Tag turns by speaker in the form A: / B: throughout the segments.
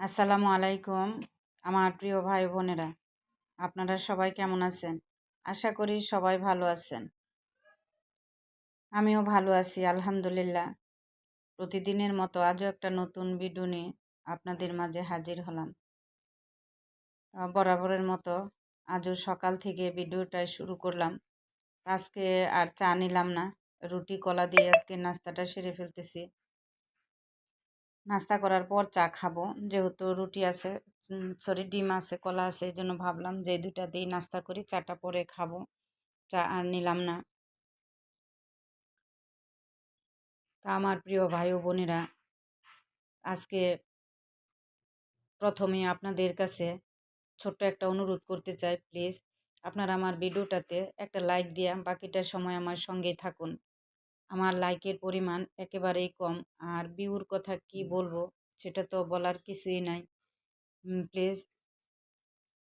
A: আসসালামু আলাইকুম আমার প্রিয় ভাই বোনেরা, আপনারা সবাই কেমন আছেন? আশা করি সবাই ভালো আছেন। আমিও ভালো আছি আলহামদুলিল্লাহ। প্রতিদিনের মতো আজও একটা নতুন ভিডিও নিয়ে আপনাদের মাঝে হাজির হলাম। বরাবরের মতো আজও সকাল থেকে ভিডিওটা শুরু করলাম। আজকে আর চা নিলাম না, রুটি কলা দিয়ে আজকে নাস্তাটা সেরে ফেলতেছি। নাস্তা করার পর চা খাবো, যেহেতু রুটি আছে, সরি ডিম আছে, কলা আছে, এই জন্য ভাবলাম যে এই দুইটা দিয়ে নাস্তা করি, চাটা পরে খাবো। চা আর নিলাম না। তা আমার প্রিয় ভাই ও বোনেরা, আজকে প্রথমে আপনাদের কাছে ছোট্ট একটা অনুরোধ করতে চাই, প্লিজ আপনারা আমার ভিডিওটাতে একটা লাইক দিয়ে বাকিটা সময় আমার সঙ্গেই থাকুন। আমার লাইকের পরিমাণ একেবারেই কম, আর ভিউর কথা কি বলবো সেটা তো বলার কিছুই নাই। প্লিজ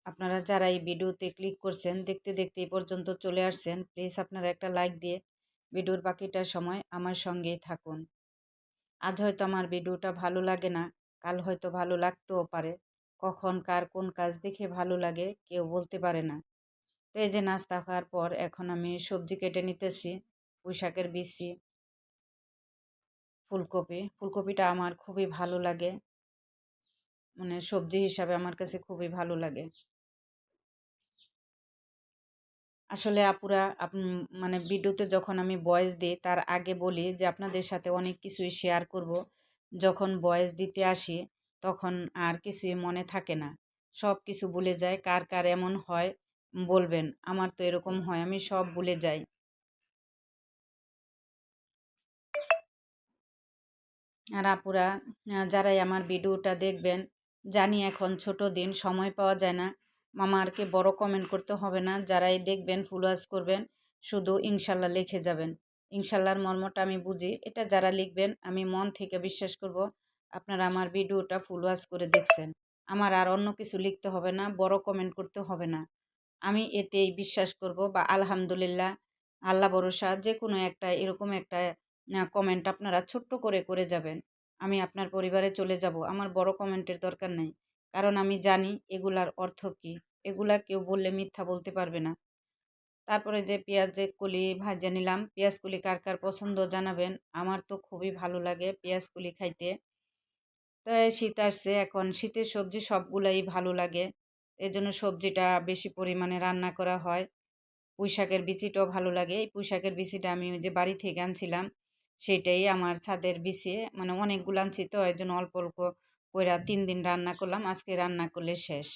A: আপনারা যারা এই ভিডিওতে ক্লিক করছেন, দেখতে দেখতে এই পর্যন্ত চলে আসছেন, প্লিজ আপনারা একটা লাইক দিয়ে ভিডিওর বাকিটা সময় আমার সঙ্গেই থাকুন। আজ হয়তো আমার ভিডিওটা ভালো লাগে না, কাল হয়তো ভালো লাগতেও পারে। কখন কার কোন কাজ দেখে ভালো লাগে কেউ বলতে পারে না। তো এই যে নাস্তা খাওয়ার পর এখন আমি সবজি কেটে নিতেছি। পুঁইশাকের বিচি, ফুলকপিটা আমার খুবই ভালো লাগে, মানে সবজি হিসাবে আমার কাছে খুবই ভালো লাগে। আসলে আপুরা মানে ভিডিওতে যখন আমি ভয়েস দিই তার আগে বলি যে আপনাদের সাথে অনেক কিছুই শেয়ার করব। যখন ভয়েস দিতে আসি তখন আর কিছুই মনে থাকে না, সব কিছু ভুলে যায়। কার কার এমন হয় বলবেন, আমার তো এরকম হয়, আমি সব ভুলে যাই। আর আপুরা যারাই আমার ভিডিওটা দেখবেন, জানি এখন ছোট দিন, সময় পাওয়া যায় না, মামারকে বড় কমেন্ট করতে হবে না। যারাই দেখবেন ফুল ওয়াচ করবেন, শুধু ইনশাল্লাহ লিখে যাবেন। ইনশাল্লাহর মর্মটা আমি বুঝি, এটা যারা লিখবেন আমি মন থেকে বিশ্বাস করব আপনারা আমার ভিডিওটা ফুল ওয়াচ করে দেখছেন। আমার আর অন্য কিছু লিখতে হবে না, বড় কমেন্ট করতে হবে না। আমি এতেই বিশ্বাস করব, বা আলহামদুলিল্লাহ, আল্লাহ ভরসা, যে কোনো একটা এরকম একটা কমেন্ট আপনারা ছোট্ট করে করে যাবেন। আমি আপনার পরিবারে চলে যাব, আমার বড় কমেন্টের দরকার নেই। কারণ আমি জানি এগুলার অর্থ কী, এগুলা কেউ বললে মিথ্যা বলতে পারবে না। তারপরে যে পেঁয়াজের কলি ভাজা নিলাম, পেঁয়াজ কলি কার কার পছন্দ জানাবেন। আমার তো খুবই ভালো লাগে পেঁয়াজ কলি খাইতে। তো শীত আসছে, এখন শীতের সবজি সবগুলাই ভালো লাগে, এজন্য সবজিটা বেশি পরিমাণে রান্না করা হয়। পুঁইশাকের বিচিটাও ভালো লাগে। এই পুঁইশাকের বিচিটা আমি ওই যে বাড়ি থেকে আনছিলাম, সেটাই আমার ছাদের বিচি, মানে অনেকগুলো আনছি, তো এই জন্য অল্প অল্প কইরা 3 দিন রান্না করলাম, আজকে রান্না করলে শেষ।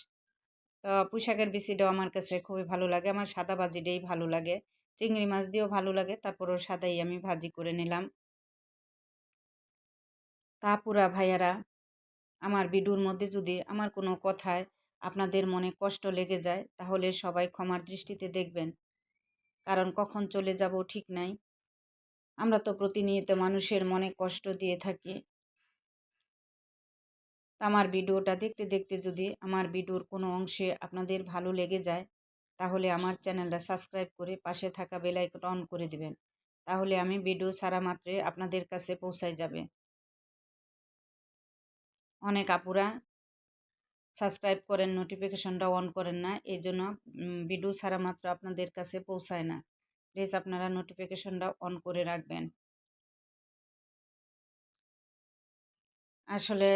A: তো পুঁইশাকের বিচিটাও আমার কাছে খুবই ভালো লাগে, আমার সাদা ভাজিটাই ভালো লাগে। চিংড়ি মাছ দিয়েও ভালো লাগে, তারপরও সাদাই আমি ভাজি করে নিলাম। তা পুরা ভাইয়ারা, আমার ভিডিওর মধ্যে যদি আমার কোনো কথায় আপনাদের মনে কষ্ট লেগে যায় তাহলে সবাই ক্ষমার দৃষ্টিতে দেখবেন, কারণ কখন চলে যাব ঠিক নাই। আমরা তো প্রতিনিয়ত মানুষের মনে কষ্ট দিয়ে থাকি। আমার ভিডিওটা দেখতে দেখতে যদি আমার ভিডিওর কোনো অংশে আপনাদের ভালো লেগে যায় তাহলে আমার চ্যানেলটা সাবস্ক্রাইব করে পাশে থাকা বেল আইকনটা অন করে দিবেন, তাহলে আমি ভিডিও ছাড়া মাত্রে আপনাদের কাছে পৌঁছায় যাবে। অনেক আপুরা সাবস্ক্রাইব করেন, নোটিফিকেশনটা অন করেন না, এই জন্য ভিডিও ছাড়া মাত্র আপনাদের কাছে পৌঁছায় না। প্লিজ আপনারা নোটিফিকেশনটা অন করে রাখবেন। আসলে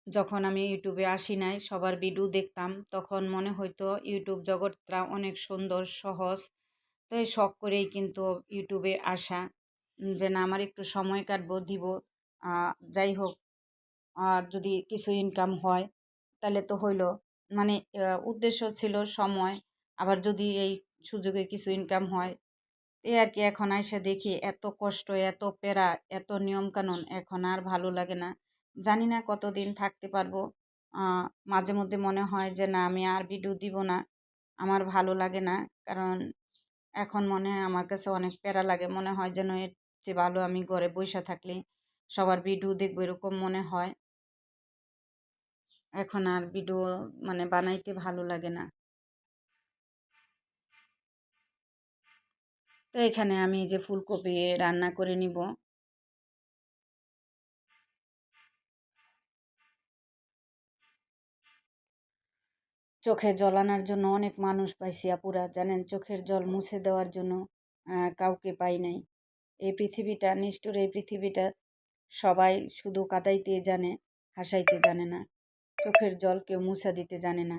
A: যখন আমি ইউটিউবে আসি নাই, সবার ভিডিও দেখতাম, তখন মনে হইতো ইউটিউব জগৎটা অনেক সুন্দর সহজ। তো এই শখ করেই কিন্তু ইউটিউবে আসা, যে না আমার একটু সময় কাটবো দিব, যাই হোক, যদি কিছু ইনকাম হয় তাহলে তো হইলো, মানে উদ্দেশ্য ছিল সময়, আবার যদি এই সুযোগে কিছু ইনকাম হয়। এই আর কি, এখন আইসা দেখি এত কষ্ট, এত প্যারা, এত নিয়মকানুন, এখন আর ভালো লাগে না। জানি না কতদিন থাকতে পারবো। মাঝে মধ্যে মনে হয় যে না আমি আর ভিডিও দিব না, আমার ভালো লাগে না। কারণ এখন মনে হয় আমার কাছে অনেক প্যারা লাগে, মনে হয় যেন এর চেয়ে ভালো আমি ঘরে বসে থাকলে সবার ভিডিও দেখবো, এরকম মনে হয়। এখন আর ভিডিও মানে বানাইতে ভালো লাগে না। তো এখানে আমি যে ফুলকপি রান্না করে নিব। চোখে জল আনার জন্য অনেক মানুষ পাইছি আপুরা, জানেন, চোখের জল মুছে দেওয়ার জন্য কাউকে পাই নাই। এই পৃথিবীটা নিষ্ঠুর, এই পৃথিবীটা সবাই শুধু কাঁদাইতে জানে, হাসাইতে জানে না। চোখের জল কেউ মুছা দিতে জানে না।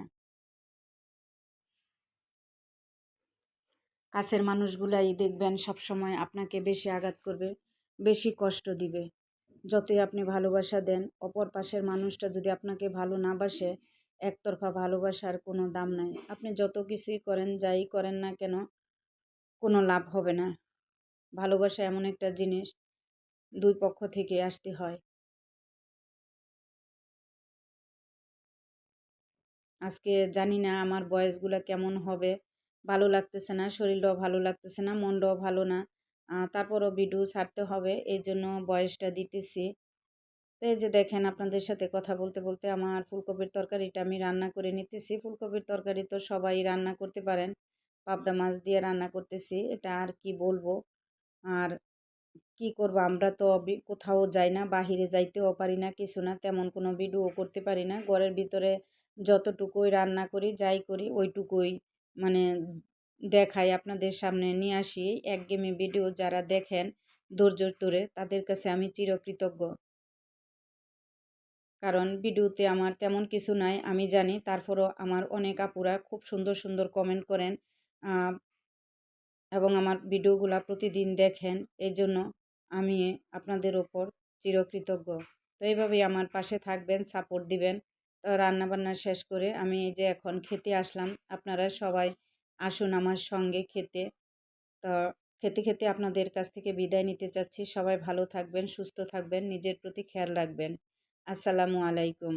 A: কাছের মানুষগুলাই দেখবেন সবসময় আপনাকে বেশি আঘাত করবে, বেশি কষ্ট দিবে। যতই আপনি ভালোবাসা দেন, অপর পাশের মানুষটা যদি আপনাকে ভালো না বাসে, একতরফা ভালোবাসার কোনো দাম নাই। আপনি যত কিছুই করেন, যাই করেন না কেন, কোনো লাভ হবে না। ভালোবাসা এমন একটা জিনিস, দুই পক্ষ থেকে আসতে হয়। আজকে জানি না আমার ভয়েসগুলো কেমন হবে, ভালো লাগতেছে না, শরীরটাও ভালো লাগতেছে না, মনটাও ভালো না। তারপরও ভিডিও ছাড়তে হবে, এই জন্য ভয়েসটা দিতেছি। তো এই যে দেখেন, আপনাদের সাথে কথা বলতে বলতে আমার ফুলকপির তরকারিটা আমি রান্না করে নিতেছি। ফুলকপির তরকারি তো সবাই রান্না করতে পারেন। পাবদা মাছ দিয়ে রান্না করতেছি, এটা আর কি বলবো। আর কি করব, আমরা তো কোথাও যাই না, বাহিরে যাইতেও পারি না, কিছু না, তেমন কোনো ভিডিও করতে পারি না। ঘরের ভিতরে যতটুকুই রান্না করি, যাই করি, ওইটুকুই মানে দেখাই, আপনাদের সামনে নিয়ে আসি। একঘেয়েমি ভিডিও যারা দেখেন ধৈর্য ধরে, তাদের কাছে আমি চিরকৃতজ্ঞ। কারণ ভিডিওতে আমার তেমন কিছু নাই আমি জানি, তারপরও আমার অনেক আপুরা খুব সুন্দর সুন্দর কমেন্ট করেন এবং আমার ভিডিওগুলা প্রতিদিন দেখেন। এই জন্য আমি আপনাদের ওপর চিরকৃতজ্ঞ। তো এইভাবেই আমার পাশে থাকবেন, সাপোর্ট দিবেন। তো রান্নাবান্না শেষ করে আমি এই যে এখন খেতে আসলাম। আপনারা সবাই আসুন আমার সঙ্গে খেতে। তো খেতে খেতে আপনাদের কাছ থেকে বিদায় নিতে চাচ্ছি। সবাই ভালো থাকবেন, সুস্থ থাকবেন, নিজের প্রতি খেয়াল রাখবেন। আসসালামু আলাইকুম।